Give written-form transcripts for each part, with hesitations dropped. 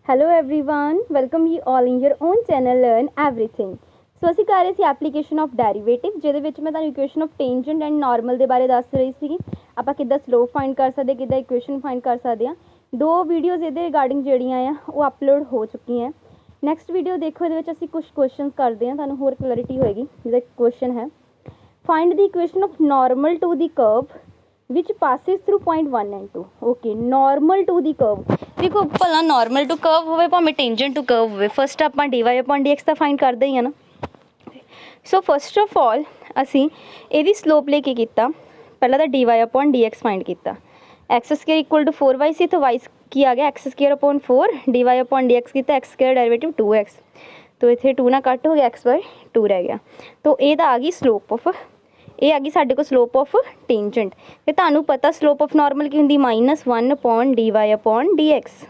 Hello everyone, welcome you all in your own channel Learn Everything. ਸੋ ਅਸੀਂ ਕਰ ਰਹੇ ਸੀ application of derivative ਜਿਹਦੇ ਵਿੱਚ ਮੈਂ ਤੁਹਾਨੂੰ equation of tangent and normal ਦੇ ਬਾਰੇ ਦੱਸ ਰਹੀ ਸੀ। ਆਪਾਂ ਕਿੱਦਾਂ ਸਲੋਪ ਫਾਈਂਡ ਕਰ ਸਕਦੇ, ਕਿੱਦਾਂ ਇਕੁਏਸ਼ਨ ਫਾਈਂਡ ਕਰ ਸਕਦੇ ਹਾਂ। ਦੋ ਵੀਡੀਓਜ਼ ਇਹਦੇ ਰਿਗਾਰਡਿੰਗ ਜਿਹੜੀਆਂ ਆ ਉਹ ਅਪਲੋਡ ਹੋ ਚੁੱਕੀਆਂ। ਨੈਕਸਟ ਵੀਡੀਓ ਦੇਖੋ, ਇਹਦੇ ਵਿੱਚ ਅਸੀਂ ਕੁਝ ਕੁਐਸਚਨਸ ਕਰਦੇ ਹਾਂ, ਤੁਹਾਨੂੰ ਹੋਰ ਕਲੈਰਿਟੀ ਹੋਏਗੀ। ਜਿਹਦਾ ਕੁਐਸਚਨ ਹੈ find the equation of normal to the curve which passes through point 1 and 2. Okay, normal to the curve. देखो भला नॉर्मल टू कर्व होवे भावें टेंजेंट टू कर्व होवे, फस्ट आपां dy अपॉन dx दा फाइंड करदे ही है ना। सो फस्ट ऑफ ऑल असी इहदी स्लोप लेके कीता, पहला तो dy अपॉन dx फाइंड कीता। X square equal to 4y सी, तो y की आ गया x square upon 4, dy upon dx कीता, एक्स स्क्वायर डेरिवेटिव 2x, तो इत्थे 2 ना कट हो गया, एक्स बाय 2 रह गया। तो ये आ गई स्लोप ऑफ, ये आ गई साढ़े को स्लोप ऑफ टेंजेंट। तो तुहानू पता स्लोप ऑफ नॉर्मल की होंगी -1 upon dy upon dx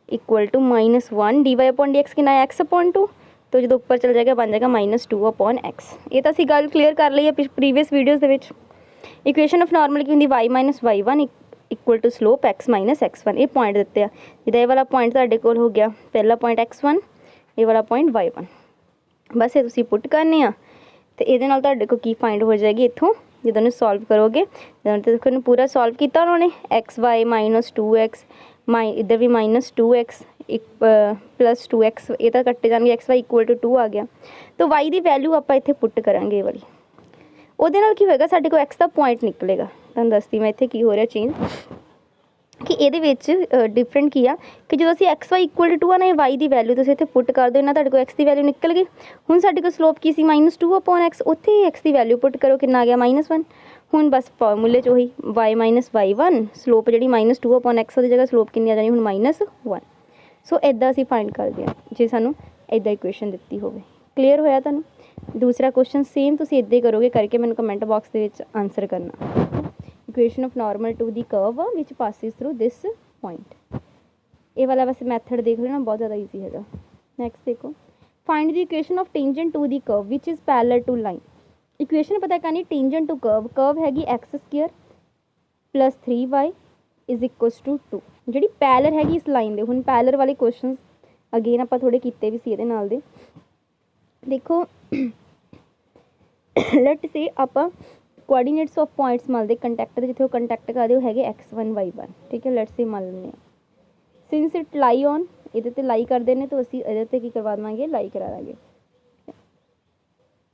equal to -1 dy upon dx कितना है x अपॉन 2, तो जो ऊपर चल जाएगा बन जाएगा -2 अपॉन x। ये तो असी गल क्लीयर कर ली है प्रीवियस वीडियोज़ दे विच। इक्वेशन ऑफ नॉर्मल की होंगी y minus y1 equal to slope x minus x1। ये पॉइंट दिते हैं, जिदा ये वाला पॉइंट तुहाडे कोल हो गया पहला पॉइंट x1, ये वाला पॉइंट y1। बस ये तुसीं पुट करने आ तो ये तुहाडे को की फाइंड हो जाएगी इत्थों जो इन्हूं सॉल्व करोगे। तो देखो पूरा सॉल्व किया उन्होंने, एक्स वाई -2x, इधर भी -2x प्लस 2x, ये तो कट्टे जाएंगे, एक्स वाई इक्वल टू 2 आ गया। तो वाई की वैल्यू आप इत्थे पुट करांगे ये वाली, उहदे नाल की होएगा साडे को एक्स का पॉइंट निकलेगा। तुहानूं दसदी मैं इत्थे की हो रहा चेंज कि ये डिफरेंट की आ कि जो असी एक्स वाई इक्वल टू 2 ना, वाई की वैल्यू तुसीं इत्थे पुट कर दो, इन्ना तुहाडे कोल एक्स की वैल्यू निकल गई। हुण साडे कोल स्लोप की सी -2 अपॉन एक्स, उत्थे एक्स की वैल्यू पुट करो, कितना आ गया -1। हुण बस फॉर्मूले च वही वाई माइनस y1 स्लोप जी -2 अपॉन एक्स की जगह स्लोप कितनी आ जानी हुण -1। सो इदां असीं फाइंड करते हैं जे सानूं इदां इक्वेशन दित्ती होवे। क्लीयर होया तुहानूं। दूसरा क्वेश्चन सेम तुसीं इदां ही करोगे, करके मैनूं कमेंट बॉक्स दे विच आंसर करना। Equation of normal to the curve which passes through this point. ये वाला वैसे मैथड देख लेना, बहुत ज़्यादा ईजी है। नैक्सट देखो, find the equation of tangent to the curve which is parallel to line. Equation पता करनी टेंजेंट टू कर्व, कर्व हैगी x square plus 3y is equals to 2, जी पैरेलल हैगी इस लाइन दे। हुण पैरेलल वाले क्वेश्चन अगेन आप थोड़े किए भी सी इहदे नाल दे। देखो लेट से आप कोआर्डीनेट्स ऑफ पॉइंट्स मलते कंटैक्ट जिथे कंटैक्ट करते हो है x1 y1, ठीक है। लेट्स से मान लें सिंस इट लाई ऑन, ये लाई करते हैं तो असी ये की करवा देंगे, लाई करा देंगे।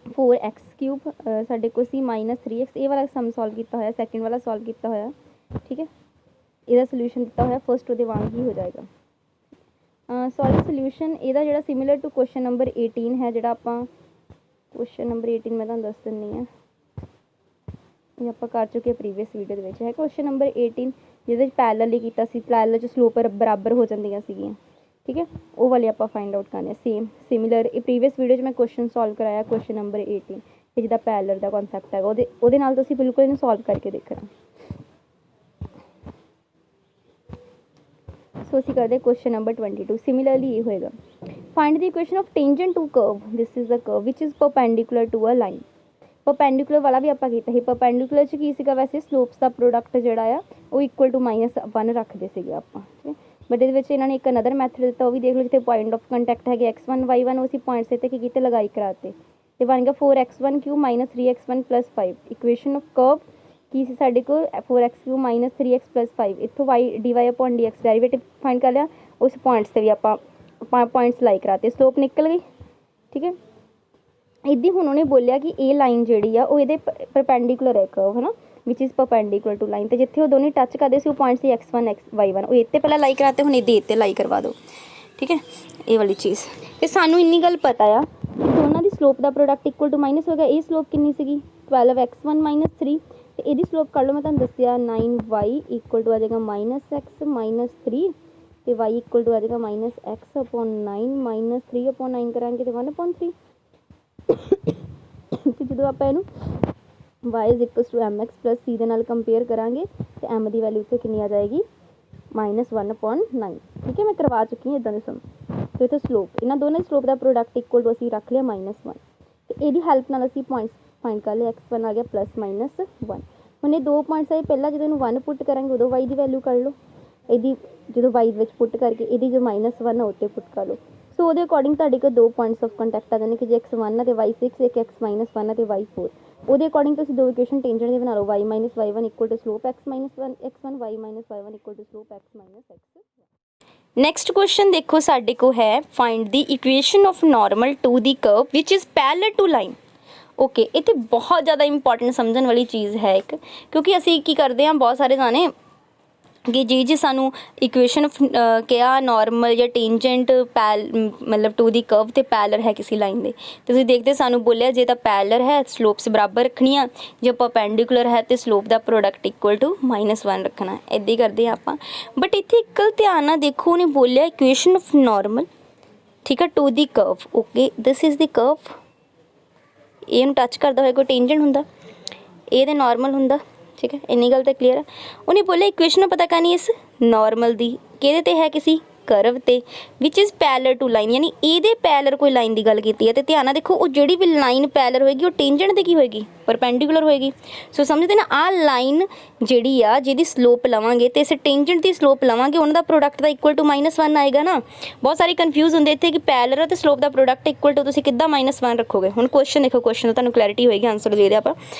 4x³ साढ़े को सी -3x, ये वाला सम सॉल्व किया होया, सैकेंड वाला सॉल्व किया होया, ठीक है। इसका सोल्यूशन दिता होया फर्स्ट वो वांग ही हो जाएगा। सॉरी सोल्यूशन ਇਹਦਾ ਜਿਹੜਾ सिमिलर टू क्वेश्चन नंबर 18 है, ਜਿਹੜਾ ਆਪਾਂ क्वेश्चन नंबर 18 मैं ਤੁਹਾਨੂੰ ਦੱਸ ਦਿੰਨੀ ਆ, ये आप कर चुके हैं प्रीवियस वीडियो के है। क्वेश्चन नंबर 18 जिहदे पैरेलल ही किया सी, पैरेलल च स्लोप बराबर हो जांदियां सीगियां, ठीक है। वो वाले आप फाइंड आउट करने सेम सिमिलर। प्रीवियस वीडियो में क्वेश्चन सॉल्व कराया क्वेश्चन नंबर 18 कि जिहदा पैरेलल का कॉन्सैप्ट है, ਉਹਦੇ ਨਾਲ ਤੁਸੀਂ बिल्कुल इन्हूं सॉल्व करके देखना। सो असीं करदे क्वेश्चन नंबर 22। सिमिलरली ये होएगा, find the equation of tangent to curve, this is the curve which is perpendicular to a line. Perpendicular वाला भी आपां कीता ही, परपेंडिकुलर च की सीगा वैसे स्लोप्स का प्रोडक्ट जिहड़ा आ वो इक्वल टू -1 रखते सीगे आपां, ठीक है। बट इहदे विच इन्हां ने एक अनदर मैथड दिता, वो भी देख लो, जिथे पॉइंट ऑफ कंटैक्ट है x1 y1, उसी पॉइंट्स इत्ते की कीते लगाई कराते, तो बन गया 4x1³ -3x1 + 5। Equation of curve की सी साडे को 4x³ -3x + 5, इत्थों y dy upon dx derivative find कर लिया, उस पॉइंट्स से भी आपां पॉइंट्स लाई कराते, स्लोप निकल गई, ठीक है। इदी हुण उन्होंने बोलिया कि ये लाइन जी आ ये परपेंडिकुलर है कर्व, है ना, which is perpendicular to line. तो जिथे वो दोनों टच करते वो पॉइंट से x1 y1, वो इतने पहले लाई कराते, हुण इतने लाई करवा दो, ठीक है। ये वाली चीज़ तो सानू इन्नी गल पता आ कि दोनों की स्लोप का प्रोडक्ट इक्वल टू माइनस हो गया। ये स्लोप कितनी सी 12x1 - 3, तो यदी स्लोप कर लो, मैं तुहानूं दस्सिया 9y इक्वल टू आ जाएगा -x - 3, तो y इक्वल टू आ जाएगा -x अपॉन 9 - 3 अपॉन 9 करांगे तो 1/3। तो जो आप y is equal to mx plus c के नाल कंपेयर करांगे तो m की वैल्यू इत्थे कितनी आ जाएगी -1/9, ठीक है। मैं करवा चुकी हूँ इदां दे सम। तो इत्थे स्लोप इन्हां दोनों स्लोप का प्रोडक्ट इक्वल टू असीं रख लिया -1, तो इहदी हैल्प नाल असीं पॉइंट्स फाइंड कर लिया, x1 आ गया +-1। हुण ये दो पॉइंट्स आए, पहला जो 1 पुट करांगे उदों y की वैल्यू कर लो, ਇਹਦੀ ਜਦੋਂ y ਵਿੱਚ ਪੁੱਟ ਕਰਕੇ ਇਹਦੀ ਜੋ -1 ਆ ਉੱਤੇ ਪੁੱਟ ਕਰ ਲਓ। ਸੋ ਉਹਦੇ ਅਕੋਰਡਿੰਗ ਤੁਹਾਡੇ ਕੋਲ 2 ਪੁਆਇੰਟਸ ਆਫ ਕੰਟੈਕਟ ਆ ਜਾਣੇ ਕਿ ਜੇ x1 ਆ ਤੇ y6, ਇੱਕ x-1 ਆ ਤੇ y4। ਉਹਦੇ ਅਕੋਰਡਿੰਗ ਤੁਸੀਂ ਦੋ ਇਕੁਏਸ਼ਨ ਟੇਂਜੈਂਟ ਦੀ ਬਣਾ ਲਓ, y - y1 equal to slope x-1 x1, y - y1 equal to slope x - x। Next question ਦੇਖੋ ਸਾਡੇ ਕੋਲ ਹੈ find the equation of normal to the curve which is parallel to line. Okay, ਇੱਥੇ ਬਹੁਤ ਜ਼ਿਆਦਾ important ਸਮਝਣ ਵਾਲੀ ਚੀਜ਼ ਹੈ ਇੱਕ, ਕਿਉਂਕਿ ਅਸੀਂ ਕੀ ਕਰਦੇ ਹਾਂ ਬਹੁਤ ਸਾਰੇ ਜਾਣੇ ਕਿ ਜੇ ਸਾਨੂੰ ਇਕੁਏਸ਼ਨ ਕਿਹਾ ਨਾਰਮਲ ਜਾਂ ਟੇਂਜੈਂਟ ਮਤਲਬ ਟੂ ਦੀ ਕਰਵ ਤੇ ਪੈਰਲਲ ਹੈ ਕਿਸੇ ਲਾਈਨ ਦੇ, ਤੁਸੀਂ ਦੇਖਦੇ ਸਾਨੂੰ ਬੋਲਿਆ ਜੇ ਤਾਂ ਪੈਰਲਲ ਹੈ ਸਲੋਪਸ ਬਰਾਬਰ ਰੱਖਣੀਆਂ, ਜੇ ਪਰਪੈਂਡੀਕੂਲਰ ਹੈ ਤੇ ਸਲੋਪ ਦਾ ਪ੍ਰੋਡਕਟ ਇਕੁਅਲ ਟੂ -1 ਰੱਖਣਾ। ਇੱਦਾਂ ਹੀ ਕਰਦੇ ਹਾਂ ਆਪਾਂ। ਬਟ ਇੱਥੇ ਇੱਕ ਧਿਆਨ ਨਾਲ ਦੇਖੋ, ਉਹਨੇ ਬੋਲਿਆ ਇਕੁਏਸ਼ਨ ਆਫ ਨਾਰਮਲ, ਠੀਕ ਹੈ, to the curve. Okay, this is the curve, ਇਹਨੂੰ ਟੱਚ ਕਰਦਾ ਹੋਇਆ ਕੋਈ ਟੇਂਜੈਂਟ ਹੁੰਦਾ, ਇਹ ਤਾਂ ਨਾਰਮਲ ਹੁੰਦਾ, ਠੀਕ ਹੈ, ਇੰਨੀ ਗੱਲ ਤਾਂ ਕਲੀਅਰ ਆ। ਉਹਨੇ ਬੋਲਿਆ ਇਕੁਏਸ਼ਨ ਪਤਾ ਕਰਨੀ ਇਸ ਨਾਰਮਲ ਦੀ ਕਿਹਦੇ ਤੇ ਹੈ, ਕਿਸੇ ਕਰਵ ਤੇ ਵਿਚ ਇਜ਼ ਪੈਰਲਲ ਟੂ ਲਾਈਨ, ਯਾਨੀ ਇਹਦੇ ਪੈਰਲਲ ਕੋਈ ਲਾਈਨ ਦੀ ਗੱਲ ਕੀਤੀ ਹੈ। ਤੇ ਧਿਆਨ ਨਾਲ ਦੇਖੋ, ਉਹ ਜਿਹੜੀ ਵੀ ਲਾਈਨ ਪੈਰਲਲ ਹੋਏਗੀ ਉਹ ਟੇਂਜੈਂਟ ਦੇ ਕੀ ਹੋਏਗੀ, ਪਰਪੈਂਡੀਕੂਲਰ ਹੋਏਗੀ। ਸੋ ਸਮਝਦੇ ਨਾ, ਆਹ ਲਾਈਨ ਜਿਹੜੀ ਆ ਜਿਹਦੀ ਸਲੋਪ ਲਵਾਂਗੇ ਤੇ ਇਸ ਟੇਂਜੈਂਟ ਦੀ ਸਲੋਪ ਲਵਾਂਗੇ, ਉਹਨਾਂ ਦਾ ਪ੍ਰੋਡਕਟ ਦਾ ਇਕੁਅਲ ਟੂ -1 ਆਏਗਾ ਨਾ। ਬਹੁਤ ਸਾਰੇ ਕਨਫਿਊਜ਼ ਹੁੰਦੇ ਇੱਥੇ ਕਿ ਪੈਰਲਲ ਅਤੇ ਸਲੋਪ ਦਾ ਪ੍ਰੋਡਕਟ ਇਕੁਅਲ ਟੂ ਤੁਸੀਂ ਕਿੱਦਾਂ -1 ਰੱਖੋਗੇ। ਹੁਣ ਕੁਐਸਚਨ ਦੇਖੋ, ਕੁਐਸਚਨ ਦਾ ਤੁਹਾਨੂੰ ਕਲੈਰਿਟੀ ਹੋਏਗੀ, ਆਂਸਰ ਦੇ ਦਿਆ ਆਪਾਂ।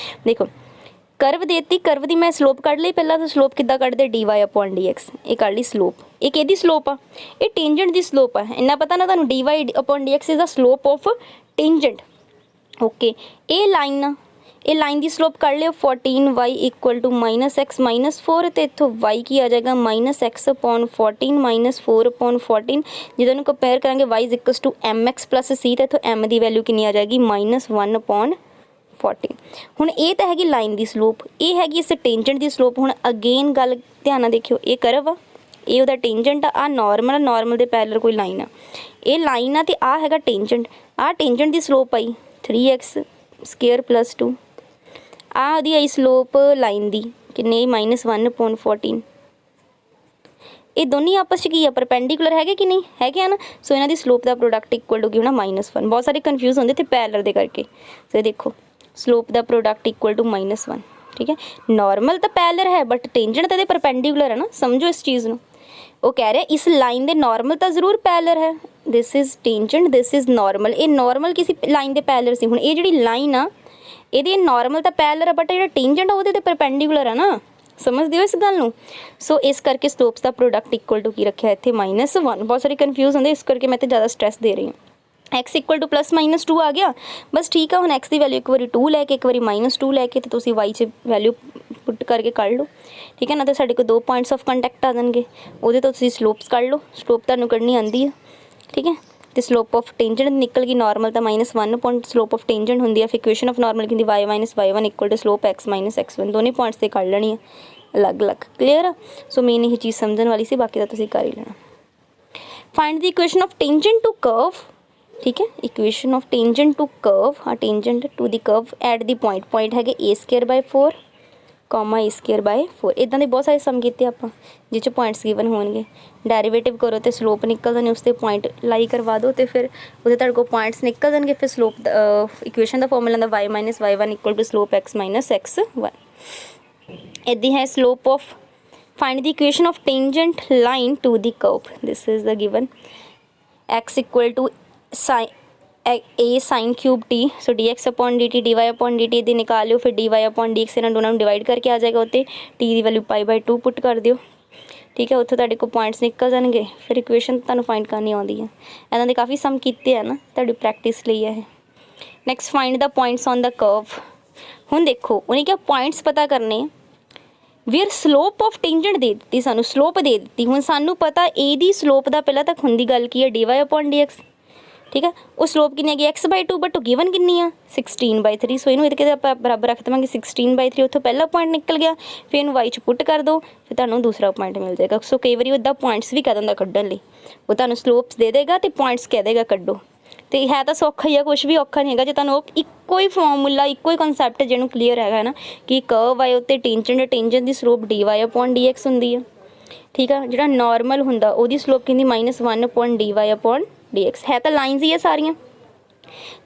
ਦੇਖੋ ਕਰਵ ਦੇਤੀ, ਕਰਵ ਦੀ ਮੈਂ ਸਲੋਪ ਕੱਢ ਲਈ ਪਹਿਲਾਂ, ਤਾਂ ਸਲੋਪ ਕਿੱਦਾਂ ਕੱਢਦੇ, dy/dx, ਇਹ ਕੱਢ ਲਈ ਸਲੋਪ। ਇਹ ਕਿਹਦੀ ਸਲੋਪ ਆ, ਇਹ ਟੇਂਜੈਂਟ ਦੀ ਸਲੋਪ ਆ, ਇੰਨਾ ਪਤਾ ਨਾ ਤੁਹਾਨੂੰ, dy/dx is the slope of tangent. Okay, ਇਹ ਲਾਈਨ ਆ, ਇਹ ਲਾਈਨ ਦੀ ਸਲੋਪ ਕੱਢ ਲਿਓ 14y ਇਕੁਅਲ ਟੂ -x - 4, ਤੇ ਇੱਥੋਂ y ਕੀ ਆ ਜਾਏਗਾ -x/14 -4/14। ਜਦੋਂ ਇਹਨੂੰ ਕੰਪੇਅਰ ਕਰਾਂਗੇ y is equal to mx plus c, ਤਾਂ ਇੱਥੋਂ m ਦੀ ਵੈਲਿਊ ਕਿੰਨੀ ਆ ਜਾਏਗੀ -1/14। ਹੁਣ ਇਹ ਤਾਂ ਹੈਗੀ ਲਾਈਨ ਦੀ ਸਲੋਪ, ਇਹ ਹੈਗੀ ਇਸ ਟੇਂਜੈਂਟ ਦੀ ਸਲੋਪ। ਹੁਣ ਅਗੇਨ ਗੱਲ ਧਿਆਨ ਨਾਲ ਦੇਖਿਓ, ਇਹ ਕਰਵ ਆ, ਇਹ ਉਹਦਾ ਟੇਂਜੈਂਟ ਆ, ਆਹ ਨਾਰਮਲ, ਨਾਰਮਲ ਦੇ ਪੈਰਲਲ ਕੋਈ ਲਾਈਨ ਆ, ਇਹ ਲਾਈਨ ਆ ਤੇ ਆਹ ਹੈਗਾ ਟੇਂਜੈਂਟ। ਆਹ ਟੇਂਜੈਂਟ ਦੀ ਸਲੋਪ ਆਈ 3x² + 2, ਆਹ ਉਹਦੀ ਆਈ ਸਲੋਪ ਲਾਈਨ ਦੀ ਕਿੰਨੀ -1/14। ਇਹ ਦੋਨੇ ਆਪਸ 'ਚ ਕੀ ਆ, ਪਰਪੈਂਡੀਕੂਲਰ ਹੈਗੇ ਕਿ ਨਹੀਂ ਹੈਗੇ ਆ ਨਾ। ਸੋ ਇਹਨਾਂ ਦੀ ਸਲੋਪ ਦਾ ਪ੍ਰੋਡਕਟ ਇਕੁਅਲ ਹੋ ਗਿਆ -1। ਬਹੁਤ ਸਾਰੇ ਕਨਫਿਊਜ਼ ਹੁੰਦੇ ਇੱਥੇ ਪੈਰਲਲ ਦੇ ਕਰਕੇ। ਸੋ ਦੇਖੋ ਸਲੋਪ ਦਾ ਪ੍ਰੋਡਕਟ ਇਕੁਅਲ ਟੂ -1, ਠੀਕ ਹੈ। ਨਾਰਮਲ ਤਾਂ ਪੈਰਲਲ ਹੈ ਬਟ ਟੇਂਜੈਂਟ ਤਾਂ ਇਹਦੇ ਪਰਪੈਂਡੀਕੂਲਰ ਹੈ ਨਾ, ਸਮਝੋ ਇਸ ਚੀਜ਼ ਨੂੰ। ਉਹ ਕਹਿ ਰਿਹਾ ਇਸ ਲਾਈਨ ਦੇ ਨਾਰਮਲ ਤਾਂ ਜ਼ਰੂਰ ਪੈਰਲਲ ਹੈ, this is tangent, this is normal. ਇਹ ਨਾਰਮਲ ਕਿਸੇ ਲਾਈਨ ਦੇ ਪੈਰਲਲ ਸੀ। ਹੁਣ ਇਹ ਜਿਹੜੀ ਲਾਈਨ ਆ ਇਹਦੀ ਨਾਰਮਲ ਤਾਂ ਪੈਰਲਲ ਹੈ ਬਟ ਜਿਹੜਾ ਟੇਂਜੈਂਟ ਆ ਉਹਦੇ ਤੇ ਪਰਪੈਂਡੀਕੂਲਰ ਹੈ ਨਾ, ਸਮਝਦੇ ਹੋ ਇਸ ਗੱਲ ਨੂੰ। ਸੋ ਇਸ ਕਰਕੇ ਸਲੋਪਸ ਦਾ ਪ੍ਰੋਡਕਟ ਇਕੁਅਲ ਟੂ ਕੀ ਰੱਖਿਆ ਇੱਥੇ -1। ਬਹੁਤ ਸਾਰੇ ਕਨਫਿਊਜ਼ ਹੁੰਦੇ, ਇਸ ਕਰਕੇ ਮੈਂ ਤੇ ਜ਼ਿਆਦਾ ਸਟ੍ਰੈਸ ਦੇ ਰਹੀ ਹਾਂ। x ਇਕੁਅਲ ਟੂ +-2 ਆ ਗਿਆ, ਬਸ ਠੀਕ ਆ। ਹੁਣ x ਦੀ ਵੈਲਿਊ ਇੱਕ ਵਾਰੀ 2 ਲੈ ਕੇ, ਇੱਕ ਵਾਰੀ -2 ਲੈ ਕੇ, ਤੇ ਤੁਸੀਂ y 'ਚ ਵੈਲਿਊ ਪੁੱਟ ਕਰਕੇ ਕੱਢ ਲਓ, ਠੀਕ ਹੈ ਨਾ। ਤਾਂ ਸਾਡੇ ਕੋਲ 2 ਪੁਆਇੰਟਸ ਆਫ ਕੰਟੈਕਟ ਆ ਜਾਣਗੇ, ਉਹਦੇ ਤੋਂ ਤੁਸੀਂ ਸਲੋਪਸ ਕੱਢ ਲਓ। ਸਲੋਪ ਤੁਹਾਨੂੰ ਕੱਢਣੀ ਆਉਂਦੀ ਹੈ, ਠੀਕ ਹੈ। ਤੇ ਸਲੋਪ ਆਫ ਟੇਂਜੈਂਟ ਨਿਕਲ ਗਈ, ਨਾਰਮਲ ਤਾਂ -1 ਪੁਆਇੰਟ ਸਲੋਪ ਆਫ ਟੇਂਜੈਂਟ ਹੁੰਦੀ ਹੈ। ਫਿਰ ਇਕੁਏਸ਼ਨ ਆਫ ਨਾਰਮਲ ਕਹਿੰਦੀ y - y1 equal to slope x - x1, ਦੋਨੇ ਪੁਆਇੰਟਸ 'ਤੇ ਕੱਢ ਲੈਣੀ ਹੈ ਅਲੱਗ-ਅਲੱਗ। ਕਲੀਅਰ ਆ। ਸੋ ਮੇਨ ਇਹ ਚੀਜ਼ ਸਮਝਣ ਵਾਲੀ ਸੀ, ਬਾਕੀ ਤਾਂ ਤੁਸੀਂ ਕਰ ਹੀ ਲੈਣਾ। Find the equation of tangent to curve, ਠੀਕ ਹੈ। Equation of tangent to curve, ਹਾਂ tangent to the curve at the point ਹੈਗੇ a²/4, a²/4। ਇੱਦਾਂ ਦੇ ਬਹੁਤ ਸਾਰੇ ਸਮ ਕੀਤੇ ਆਪਾਂ ਜਿਹ 'ਚ ਪੁਆਇੰਟਸ ਗਿਵਨ ਹੋਣਗੇ। ਡੈਰੀਵੇਟਿਵ ਕਰੋ ਤੇ ਸਲੋਪ ਨਿਕਲ ਜਾਣੇ, ਉਸ 'ਤੇ ਪੁਆਇੰਟ ਲਾਈ ਕਰਵਾ ਦਿਓ, ਤੇ ਫਿਰ ਉਹਦੇ ਤੁਹਾਡੇ ਕੋਲ ਪੁਆਇੰਟਸ ਨਿਕਲ ਜਾਣਗੇ। ਫਿਰ ਸਲੋਪ ਇਕੁਏਸ਼ਨ ਦਾ ਫਾਰਮੂਲਾ ਹੁੰਦਾ y - y1 equal to slope x - x1। ਇੱਦਾਂ ਹੈ slope of, find the equation of tangent line to the curve, this is the given x equal to a sin³ so dx/dt dy/dt ਦੀ ਨਿਕਾਲ ਲਿਓ। ਫਿਰ dy/dx ਇਹਨਾਂ ਦੋਨਾਂ ਨੂੰ divide ਕਰਕੇ ਆ ਜਾਏਗਾ, ਉੱਤੇ t ਦੀ ਵੈਲਿਊ π/2 ਪੁੱਟ ਕਰ ਦਿਓ, ਠੀਕ ਹੈ। ਉੱਥੋਂ ਤੁਹਾਡੇ ਕੋਲ ਪੁਆਇੰਟਸ ਨਿਕਲ ਜਾਣਗੇ। ਫਿਰ ਇਕੁਏਸ਼ਨ ਤੁਹਾਨੂੰ ਫਾਈਂਡ ਕਰਨੀ ਆਉਂਦੀ ਹੈ। ਇਹਨਾਂ ਦੇ ਕਾਫੀ ਸਮ ਕੀਤੇ ਆ ਨਾ, ਤੁਹਾਡੀ ਪ੍ਰੈਕਟਿਸ ਲਈ ਹੈ ਇਹ। Next find the points on the curve. ਹੁਣ ਦੇਖੋ ਉਹਨੇ ਕਿਹਾ ਪੁਆਇੰਟਸ ਪਤਾ ਕਰਨੇ ਵੀਅਰ ਸਲੋਪ ਆਫ ਟੇਂਜੈਂਟ ਦੇ ਦਿੱਤੀ, ਸਾਨੂੰ ਸਲੋਪ ਦੇ ਦਿੱਤੀ। ਹੁਣ ਸਾਨੂੰ ਪਤਾ ਇਹਦੀ ਸਲੋਪ ਦਾ ਪਹਿਲਾਂ ਤੱਕ ਹੁੰਦੀ ਗੱਲ ਕੀ ਹੈ, dy/dx, ਠੀਕ ਹੈ। ਉਹ ਸਲੋਪ ਕਿੰਨੀ ਹੈਗੀ x/2, ਬਟ ਉਹ ਗਿਵਨ ਕਿੰਨੀ ਆ 16/3। ਸੋ ਇਹਨੂੰ ਇਹਦੇ ਕਿਤੇ ਆਪਾਂ ਬਰਾਬਰ ਰੱਖ ਦੇਵਾਂਗੇ 16/3। ਉੱਥੋਂ ਪਹਿਲਾ ਪੁਆਇੰਟ ਨਿਕਲ ਗਿਆ, ਫਿਰ ਇਹਨੂੰ y 'ਚ ਪੁੱਟ ਕਰ ਦਿਓ, ਫਿਰ ਤੁਹਾਨੂੰ ਦੂਸਰਾ ਪੁਆਇੰਟ ਮਿਲ ਜਾਏਗਾ। ਸੋ ਕਈ ਵਾਰੀ ਉਹਦਾ ਪੁਆਇੰਟਸ ਵੀ ਕਹਿ ਦਿੰਦਾ ਕੱਢਣ ਲਈ, ਉਹ ਤੁਹਾਨੂੰ ਸਲੋਪਸ ਦੇ ਦੇਗਾ ਅਤੇ ਪੁਆਇੰਟਸ ਕਹਿ ਦੇਗਾ ਕੱਢੋ। ਅਤੇ ਹੈ ਤਾਂ ਸੌਖਾ ਹੀ ਆ, ਕੁਛ ਵੀ ਔਖਾ ਨਹੀਂ ਹੈਗਾ ਜੇ ਤੁਹਾਨੂੰ ਉਹ ਇੱਕੋ ਹੀ ਫਾਰਮੂਲਾ, ਇੱਕੋ ਹੀ ਕਨਸੈਪਟ ਜਿਹਨੂੰ ਕਲੀਅਰ ਹੈਗਾ ਨਾ ਕਿ ਕਰਵ ਆਏ ਉੱਤੇ ਟੇਂਜੈਂਟ ਦੀ ਸਲੋਪ dy/dx ਹੁੰਦੀ ਆ, ਠੀਕ ਆ। ਜਿਹੜਾ ਨਾਰਮਲ ਹੁੰਦਾ ਉਹਦੀ ਸਲੋਪ ਕਹਿੰਦੀ -1/dy/dx। ਹੈ ਤਾਂ ਲਾਈਨਸ ਹੀ ਆ ਸਾਰੀਆਂ।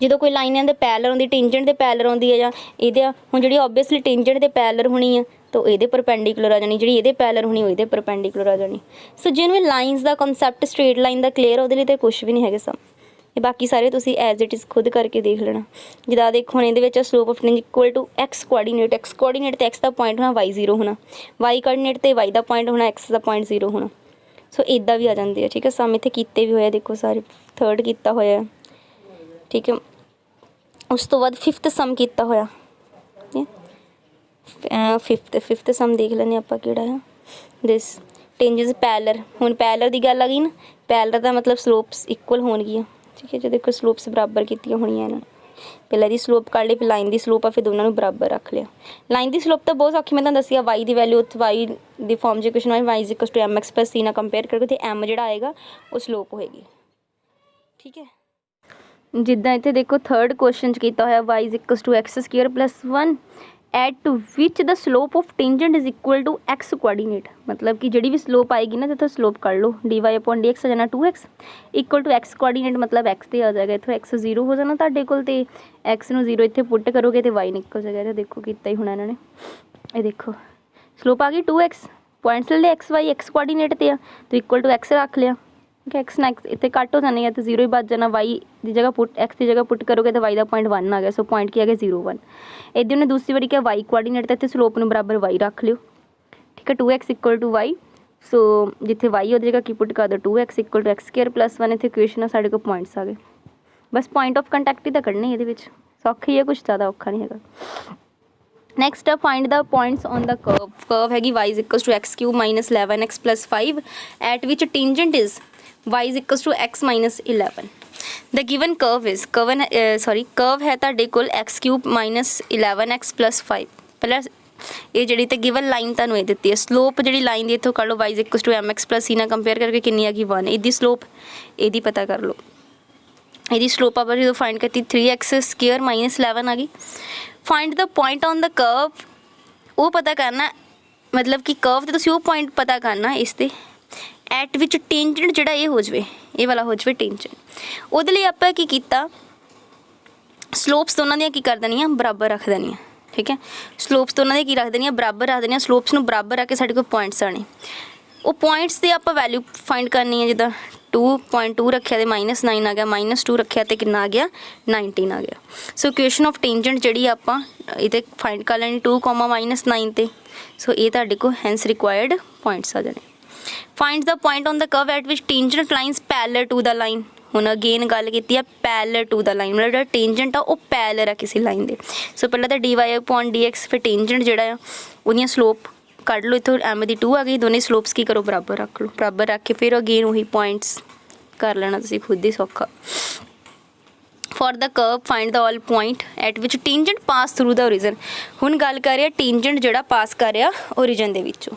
ਜਦੋਂ ਕੋਈ ਲਾਈਨ ਦੇ ਪੈਰਲਲ ਆਉਂਦੀ, ਟੇਂਜੈਂਟ ਦੇ ਪੈਰਲਲ ਆਉਂਦੀ ਹੈ ਜਾਂ ਇਹਦੇ ਹੁਣ ਜਿਹੜੀ ਓਬਵੀਅਸਲੀ ਟੇਂਜੈਂਟ ਦੇ ਪੈਰਲਲ ਹੋਣੀ ਆ, तो ये परपेंडिकुलर आ जानी, जी ये पैरेलल होनी वो परपेंडिकुलर आ जानी। सो जिन्हें लाइनस का कंसैप्ट स्ट्रेट लाइन का क्लीयर वो तो कुछ भी नहीं है सम। ये बाकी सारे तुसी एज इट इज़ खुद करके देख लेना। जिदा देखो हम ये slope of tangent equal to X coordinate तो एक्स का पॉइंट होना, वाई 0 होना, वाई कोआर्डीनेट तो वाई का पॉइंट होना, एक्स का पॉइंट 0 होना। सो इदा भी आ जाते हैं, ठीक है। सम इतने किए भी होया, देखो सारे थर्ड किया होया, ठीक है। उस तो बाद फिफ्थ सम किया होया, फिफ्थ सम देख लें आप किहड़ा है। दिस टेंजेस पैरेलल, हुण पैरेलल की गल आ गई ना, पैरेलल का मतलब स्लोप्स इक्वल होणगियां, ठीक है। जो देखो स्लोप्स बराबर कीतियां होणियां इन्हां ने, पहले दी स्लोप कढ़ ली, फिर लाइन की स्लोप आ, फिर दोनों नूं बराबर रख लिया। लाइन की स्लोप तो बहुत सौखी, मैं तुहानूं दस्सिया वाई की वैल्यू वाई की फॉर्म जो question Y is equal to M X plus C ना कंपेयर करके एम जिहड़ा आएगा वो स्लोप होएगी, ठीक है। जिद्दां इत्थे देखो थर्ड क्वेश्चन कीता होया Y is equal to x square plus 1 at which the slope of tangent is equal to X coordinate, मतलब कि जी भी स्लोप आएगी ना तो स्लोप कर लो, D Y upon D X आ जाना 2x equal to X coordinate मतलब एक्स ते आ जाएगा, इतों एक्स 0 हो जाना तुहाडे कोल ते एक्स नूं 0 इत्थे पुट करोगे तो वाई निकल जाएगा। तो देखो कितना ही होना इन्होंने, ये देखो स्लोप आ गई 2x, पॉइंट्स ले लिया एक्स वाई एक्स कोआर्डीनेट ते आ तो इक्वल टू एक्स रख लिया, ठीक है। एक्स ना एक्स इतने कट हो जाने तो 0 ही बच जाना, वाई की जगह पुट एक्स की जगह पुट करोगे तो वाई का पॉइंट 1 आ गया, सो पॉइंट की आ गया 0 1। इधर उन्हें दूसरी बारी क्या वाई कोआर्डीनेट तो इतने स्लोप में बराबर वाई रख लियो, ठीक है। 2x इक्वल टू वाई, सो जिथे वाई हो जगह की पुट कर दो 2x equal to x square plus 1, इतने इक्वेशन साढ़े को पॉइंट्स आ गए। बस पॉइंट ऑफ कंटैक्ट ही तो कढ़ने ये सौखा ही है, कुछ ज़्यादा औखा नहीं है। नेक्स्ट है find the points on the curve, curve हैगी Y is equal to X cube minus 11x plus 5 at which tangent is y is equals to x minus 11। The given curve is curve है ਤੁਹਾਡੇ ਕੋਲ x cube minus 11x plus 5। ਪਹਿਲਾਂ ਇਹ ਜਿਹੜੀ ਤੇ given line ਤੁਹਾਨੂੰ ਇਹ ਦਿੱਤੀ ਹੈ, ਸਲੋਪ ਜਿਹੜੀ ਲਾਈਨ ਦੀ ਇੱਥੋਂ ਕੱਢ ਲਓ y is equals to mx plus c ਨਾਲ ਕੰਪੇਅਰ ਕਰਕੇ ਕਿੰਨੀ ਆ ਗਈ 1, ਇਹਦੀ ਸਲੋਪ ਇਹਦੀ ਪਤਾ ਕਰ ਲਓ। ਇਹਦੀ ਸਲੋਪ ਆਪਾਂ ਜਦੋਂ ਫਾਈਂਡ ਕੀਤੀ 3x ਸਕੁਅਰ minus 11 ਆ ਗਈ। Find the point on the curve, वो पता करना, मतलब कि कर्व तो तुसीं वो पॉइंट पता करना इस ते एट विच टेंजेंट जिहड़ा ये हो जाए, ये वाला हो जाए टेंजेंट। उहदे लई आपां की कीता, स्लोप्स दोनों दी की कर देनियां बराबर रख देनियां, ठीक है। स्लोप्स दोनों दी की रख देनियां बराबर रख देनियां, स्लोप्स नूं बराबर रख के साडे कोल पॉइंट्स आने, वो पॉइंट्स की आपां वैल्यू फाइंड करनी है। जिद्दां 2.2 रखिया तो -9 आ गया, -2 रखिया तो कितना आ गया 19 आ गया। सो इक्वेशन ऑफ टेंजेंट जी आप ये फाइंड कर लेनी 2, -9 ते, सो ये तुहाडे को हैंस रिक्वायर्ड पॉइंट्स आ जाने। Find the point on the curve at which tangent lines parallel to the line. हुण अगेन गल की है पैरेलल टू द लाइन, मतलब जो टेंजेंट आ वो पैरेलल है किसी लाइन के। सो पहले तो dy/dx, फिर टेंजेंट जोड़ा उहदियां स्लोप कढ़ लो, इतों m की 2 आ गई, दोनों स्लोप्स की करो बराबर रख लो, बराबर रख के फिर अगेन वही पॉइंट्स कर लेना तुसीं खुद ही सौखा। For the curve find the all point eight which tangent pass through the origin. हुण गल कर रहा टेंजेंट जोड़ा पास कर रहा ओरिजन दे विचों।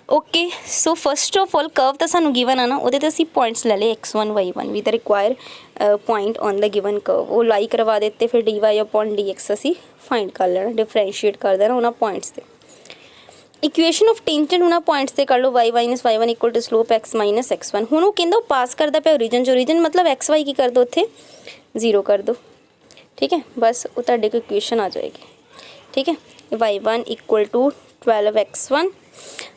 Okay, so first of all curve तो सानू गिवन है ना, वो असीं पॉइंट्स ले ले x1 y1 be the require point on the given curve, वो लाई करवा देते, फिर dy/dx असीं फाइंड कर लेना, डिफरेंशिएट कर देना उन्होंने पॉइंट्स से। इक्वेशन ऑफ टेंजेंट होना पॉइंट्स से कर लो y minus y1 equal to slope x minus x1। हुण वो कहंदा पास करता पे ओरिजन जो ओरिजन मतलब एक्स वाई की कर दो, उत्थे 0 कर दो, ठीक है। बस वो तुहाडे को इक्वेशन आ जाएगी, ठीक है। y1 equal to 12x1।